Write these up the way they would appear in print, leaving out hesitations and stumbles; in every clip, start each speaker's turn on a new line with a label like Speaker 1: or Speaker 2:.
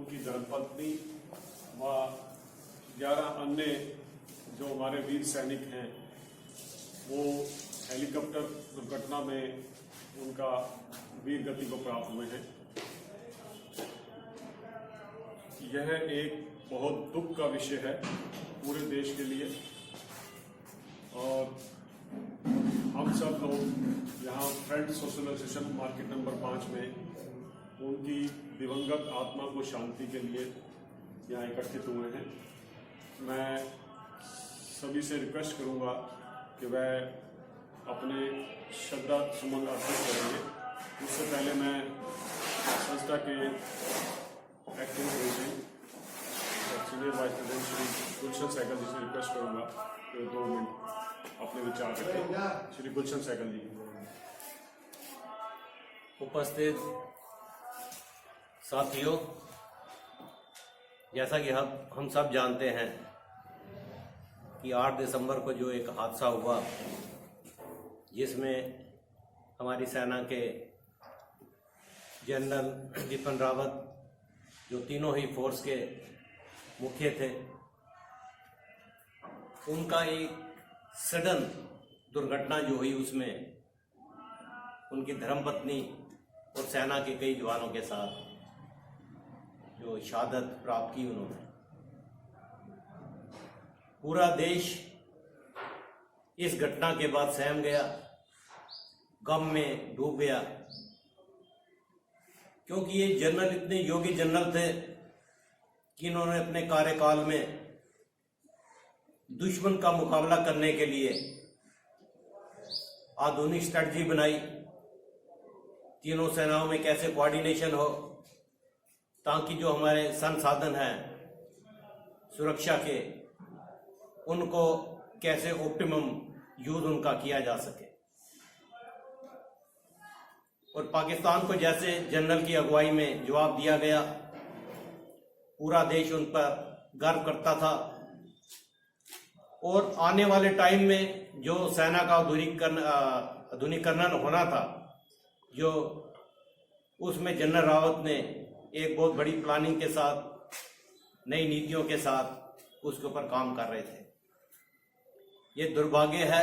Speaker 1: उनकी धर्मपत्नी व 11 अन्य जो हमारे वीर सैनिक हैं वो हेलीकॉप्टर दुर्घटना में उनका वीर गति को प्राप्त हुए हैं। यह एक बहुत दुख का विषय है पूरे देश के लिए और हम सब लोग यहाँ friends social association market number 5 में उनकी दिवंगत आत्मा को शांति के लिए यहाँ एकत्रित हुए हैं। मैं सभी से रिक्वेस्ट करूँगा कि वह अपने श्रद्धा सुमन अर्पित करेंगे। उससे पहले मैं संस्था के acting president senior vice president Shri Gulshan Sehgal ji से रिक्वेस्ट करूँगा कि 2 मिनट अपने विचार रखें। श्री गुलशन सहगल जी।
Speaker 2: उपस्थित साथियों, जैसा कि हम सब जानते हैं कि 8 दिसंबर को जो एक हादसा हुआ जिसमें हमारी सेना के जनरल बिपिन रावत जो तीनों ही फोर्स के मुखिया थे, उनका एक सडन दुर्घटना जो हुई उसमें उनकी धर्मपत्नी और सेना के कई जवानों के साथ जो शहादत प्राप्त की उन्होंने। पूरा देश इस घटना के बाद सहम गया, गम में डूब गया, क्योंकि ये जनरल इतने योग्य जनरल थे कि इन्होंने अपने कार्यकाल में दुश्मन का मुकाबला करने के लिए आधुनिक स्ट्रेटजी बनाई, तीनों सेनाओं में कैसे कोऑर्डिनेशन हो ताकि जो हमारे संसाधन हैं सुरक्षा के उनको कैसे ऑप्टिमम यूज उनका किया जा सके। और पाकिस्तान को जैसे जनरल की अगुवाई में जवाब दिया गया, पूरा देश उन पर गर्व करता था। और आने वाले टाइम में जो सेना का आधुनिकीकरण होना था, जो उसमें जनरल रावत ने एक बहुत बड़ी प्लानिंग के साथ, नई नीतियों के साथ उसके ऊपर काम कर रहे थे। ये दुर्भाग्य है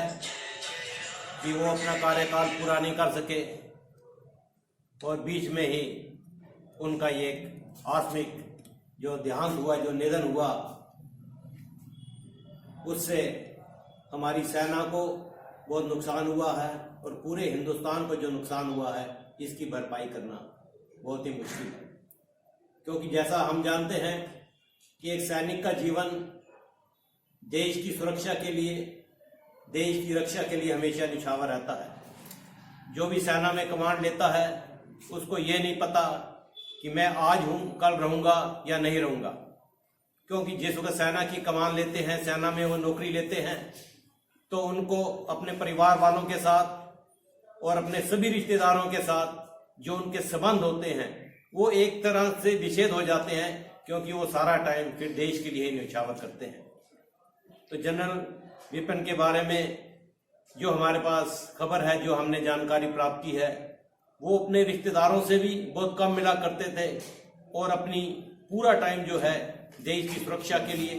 Speaker 2: कि वो अपना कार्यकाल पूरा नहीं कर सके और बीच में ही उनका ये एक आकस्मिक जो देहांत हुआ, जो निधन हुआ, उससे हमारी सेना को बहुत नुकसान हुआ है और पूरे हिंदुस्तान को जो नुकसान हुआ है इसकी भरपाई करना बहुत ही मुश्किल है। क्योंकि जैसा हम जानते हैं कि एक सैनिक का जीवन देश की सुरक्षा के लिए, देश की रक्षा के लिए हमेशा निछावर रहता है। जो भी सेना में कमांड लेता है उसको ये नहीं पता कि मैं आज हूं, कल रहूंगा या नहीं रहूंगा। क्योंकि जिस वक्त सेना की कमान लेते हैं, सेना में वो नौकरी लेते हैं, तो उनको अपने परिवार वालों के साथ और अपने सभी रिश्तेदारों के साथ जो उनके संबंध होते हैं वो एक तरह से विच्छेद हो जाते हैं, क्योंकि वो सारा टाइम फिर देश के लिए न्यौछावर करते हैं। तो जनरल बिपिन के बारे में जो हमारे पास खबर है, जो हमने जानकारी प्राप्त की है, वो अपने रिश्तेदारों से भी बहुत कम मिला करते थे और अपनी पूरा टाइम जो है देश की सुरक्षा के लिए,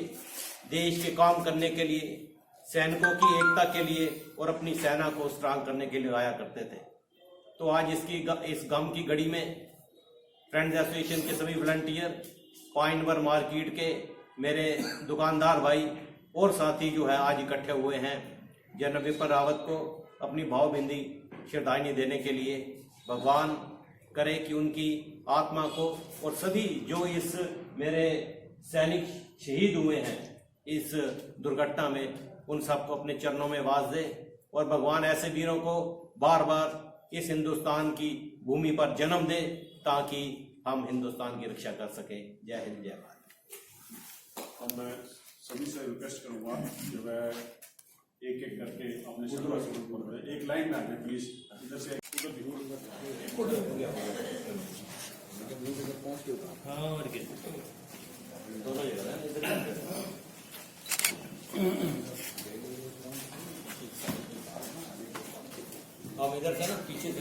Speaker 2: देश के काम करने के लिए, सैनिकों की एकता के लिए और अपनी सेना को स्ट्रांग करने के लिए आया करते थे। तो आज इस गम की घड़ी में फ्रेंड्स एसोसिएशन के सभी वॉलंटियर, पॉइंट नंबर मार्केट के मेरे दुकानदार भाई और साथी जो है आज इकट्ठे हुए हैं जनरल बिपिन रावत को अपनी भावभीनी श्रद्धांजलि देने के लिए। भगवान करे कि उनकी आत्मा को और सभी जो इस मेरे सैनिक शहीद हुए हैं इस दुर्घटना में, उन सबको अपने चरणों में वास दे और भगवान ऐसे वीरों को बार बार इस हिंदुस्तान की भूमि पर जन्म दे ताकि हम हिंदुस्तान की रक्षा कर सके। जय हिंद, जय भारत।
Speaker 1: अब मैं सभी से रिक्वेस्ट करूंगा कि वह एक एक करके अपने शब्दों से बोल रहे हैं। एक लाइन में आए प्लीज, इधर से
Speaker 2: दोनों जगह आप इधर से ना पीछे से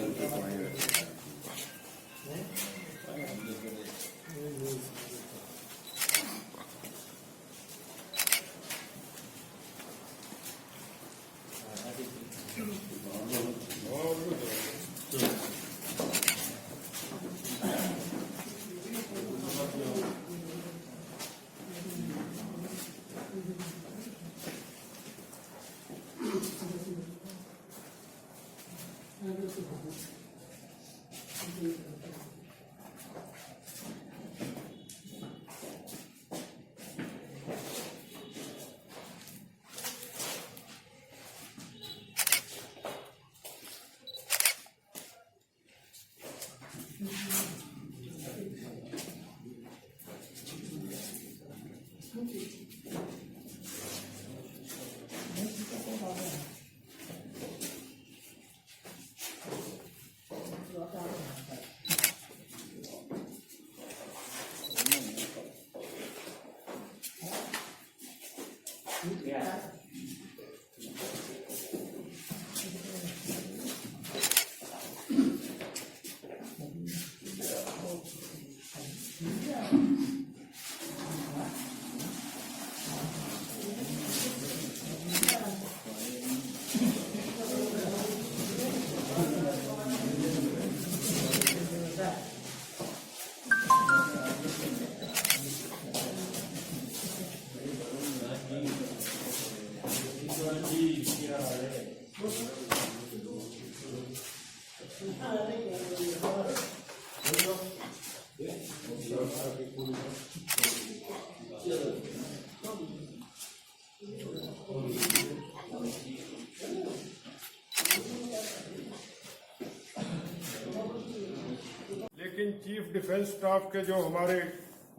Speaker 1: लेकिन चीफ डिफेंस स्टाफ के जो हमारे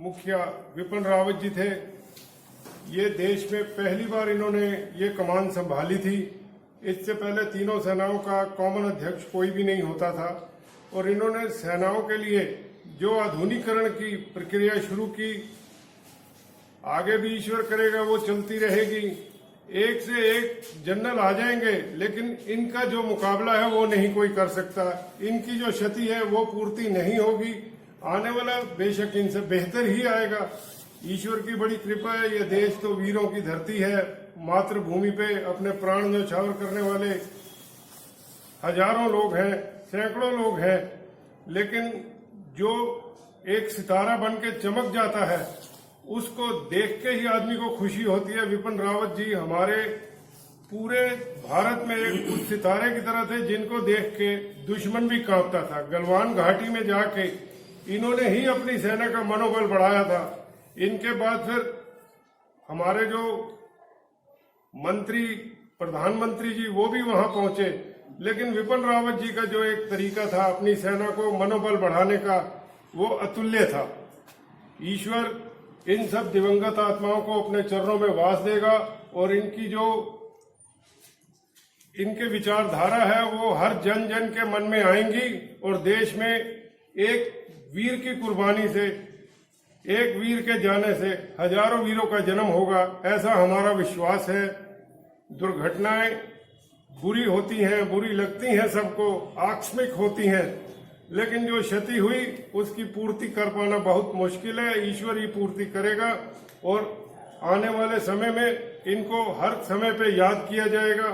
Speaker 1: मुखिया विपिन रावत जी थे, ये देश में पहली बार इन्होंने ये कमान संभाली थी। इससे पहले तीनों सेनाओं का कॉमन अध्यक्ष कोई भी नहीं होता था और इन्होंने सेनाओं के लिए जो आधुनिकीकरण की प्रक्रिया शुरू की, आगे भी ईश्वर करेगा वो चलती रहेगी। एक से एक जनरल आ जाएंगे, लेकिन इनका जो मुकाबला है वो नहीं कोई कर सकता। इनकी जो क्षति है वो पूर्ति नहीं होगी। आने वाला बेशक इनसे बेहतर ही आएगा। ईश्वर की बड़ी कृपा है। ये देश तो वीरों की धरती है। मातृभूमि पे अपने प्राण न्यौछावर करने वाले हजारों लोग हैं, सैकड़ों लोग हैं, लेकिन जो एक सितारा बन के चमक जाता है उसको देख के ही आदमी को खुशी होती है। विपिन रावत जी हमारे पूरे भारत में एक उस सितारे की तरह थे जिनको देख के दुश्मन भी कांपता था। गलवान घाटी में जाके इन्होंने ही अपनी सेना का मनोबल बढ़ाया था। इनके बाद फिर हमारे जो मंत्री, प्रधानमंत्री जी, वो भी वहां पहुंचे, लेकिन विपिन रावत जी का जो एक तरीका था अपनी सेना को मनोबल बढ़ाने का, वो अतुल्य था। ईश्वर इन सब दिवंगत आत्माओं को अपने चरणों में वास देगा और इनकी जो इनके विचारधारा है वो हर जन जन के मन में आएंगी और देश में एक वीर की कुर्बानी से, एक वीर के जाने से हजारों वीरों का जन्म होगा, ऐसा हमारा विश्वास है। दुर्घटनाएं बुरी होती हैं, बुरी लगती हैं सबको, आकस्मिक होती हैं, लेकिन जो क्षति हुई उसकी पूर्ति कर पाना बहुत मुश्किल है। ईश्वर ही पूर्ति करेगा और आने वाले समय में इनको हर समय पे याद किया जाएगा।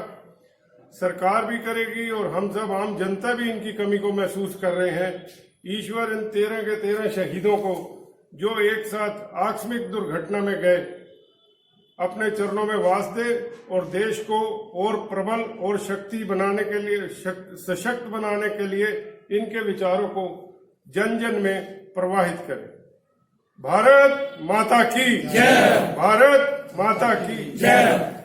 Speaker 1: सरकार भी करेगी और हम सब आम जनता भी इनकी कमी को महसूस कर रहे हैं। ईश्वर इन 13 के 13 शहीदों को जो एक साथ आकस्मिक दुर्घटना में गए अपने चरणों में वास दे और देश को और प्रबल और शक्ति बनाने के लिए, सशक्त बनाने के लिए इनके विचारों को जन जन में प्रवाहित करे। भारत माता की जय। भारत माता की जय।